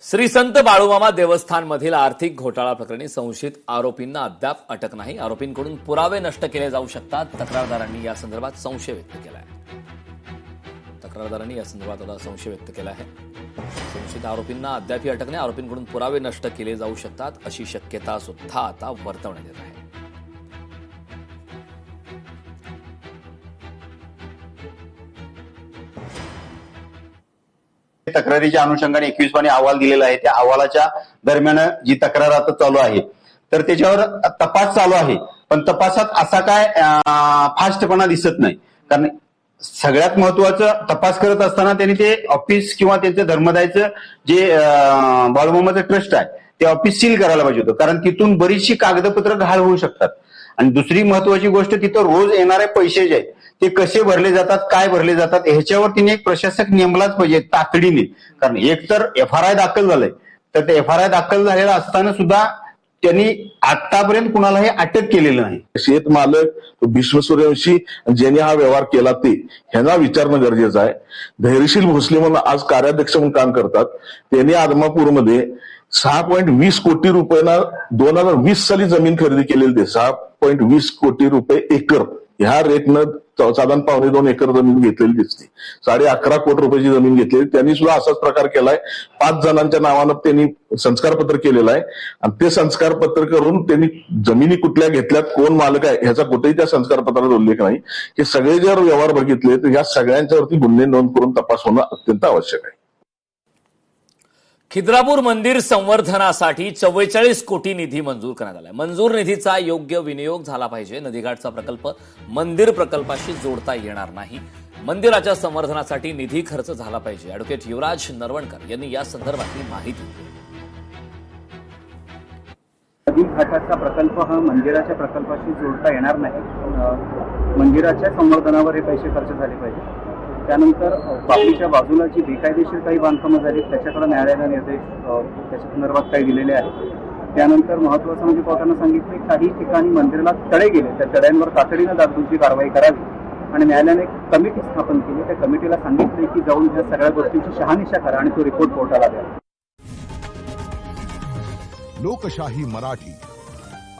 श्री संत बाळूमामा देवस्थानमधील आर्थिक घोटाळा प्रकरणी संशयित आरोपींना अद्याप अटक नाही। आरोपींकडून पुरावे नष्ट केले जाऊ शकतात। तक्रारदारांनी या संदर्भात संशय व्यक्त केला आहे। संशयित आरोपींना अद्यापही अटक नाही। आरोपींकडून पुरावे नष्ट केले जाऊ शकतात अशी शक्यता सुद्धा आता वर्तवण्यात येत आहे। तक्रारीच्या अनुषंगाने 21वाने अहवाल दिलेला आहे। त्या अहवालाच्या दरम्यान जी तक्रार आता चालू आहे तर त्याच्यावर तपास चालू आहे, पण तपासात असा काय फास्टपणा दिसत नाही। कारण सगळ्यात महत्वाचं तपास करत असताना त्यांनी ते ऑफिस किंवा त्यांचं धर्मदायचं जे बाळूमामाचं ट्रस्ट आहे ते ऑफिस सील करायला पाहिजे होतं, कारण तिथून बरीचशी कागदपत्र गहाळ होऊ शकतात। आणि दुसरी महत्वाची गोष्ट, तिथं रोज येणारे पैसे जे आहेत ते कसे भरले जातात, काय भरले जातात, ह्याच्यावर तिने एक प्रशासक नेमलाच पाहिजे तातडीने। कारण एकतर FRI दाखल झालंय, तर ते FRI दाखल झालेला असताना सुद्धा त्यांनी आतापर्यंत कुणालाही अटक केलेलं नाही। शेतमालक भीष्मसूर्यवंशी ज्यांनी हा व्यवहार केला ते ह्यांना विचारणं गरजेचं आहे। धैर्यशील भोसले म्हणून आज कार्याध्यक्ष म्हणून काम करतात, त्यांनी आदमापूरमध्ये 6.20 कोटी रुपयांना 2020 साली जमीन खरेदी केलेली ते 6.20 कोटी रुपये एकर ह्या रेटनं साधारण 2.25 एकर जमीन घेतलेली दिसते। 11.5 कोटी रुपयाची जमीन घेतलेली। त्यांनी सुद्धा असाच प्रकार केलाय। 5 जणांच्या नावानं त्यांनी संस्कारपत्र केलेलं आहे आणि ते संस्कारपत्र करून त्यांनी जमिनी कुठल्या घेतल्यात, कोण मालक आहे ह्याचा कुठेही त्या संस्कारपत्रात उल्लेख नाही। हे सगळे जर व्यवहार बघितले तर या सगळ्यांच्यावरती गुन्हे नोंद करून तपास होणं अत्यंत आवश्यक आहे। खिद्रापूर मंदिर संवर्धनासाठी 44 कोटी निधी मंजूर करण्यात आलाय। मंजूर निधीचा योग्य विनियोग झाला पाहिजे। नदीघाटचा प्रकल्प मंदिर प्रकल्पाशी जोडता येणार नाही। मंदिराच्या संवर्धनासाठी निधी खर्च झाला पाहिजे। ॲडव्होकेट युवराज नरवणकर यांनी या संदर्भातली माहिती दिली। नदीघाटाचा प्रकल्प हा मंदिराच्या प्रकल्पाशी जोडता येणार नाही। मंदिराच्या संवर्धनावर हे पैसे खर्च झाले पाहिजे। त्यानंतर बाकीच्या बाजूला जी बेकायदेशीर काही बांधकामं झाली त्याच्याकडे न्यायालयाने निर्देश त्याच्या संदर्भात काही दिलेले आहेत। त्यानंतर महत्त्वाचं म्हणजे कोर्टानं सांगितले काही ठिकाणी मंदिराला तडे गेले, त्या तड्यांवर तातडीनं डागडुजी कारवाई करावी आणि न्यायालयाने एक कमिटी स्थापन केली। त्या कमिटीला सांगितले की जाऊन त्या सगळ्या गोष्टींची शहानिशा करा आणि तो रिपोर्ट कोर्टाला द्या। लोकशाही मराठी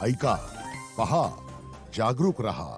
ऐका, पहा, जागरूक रहा।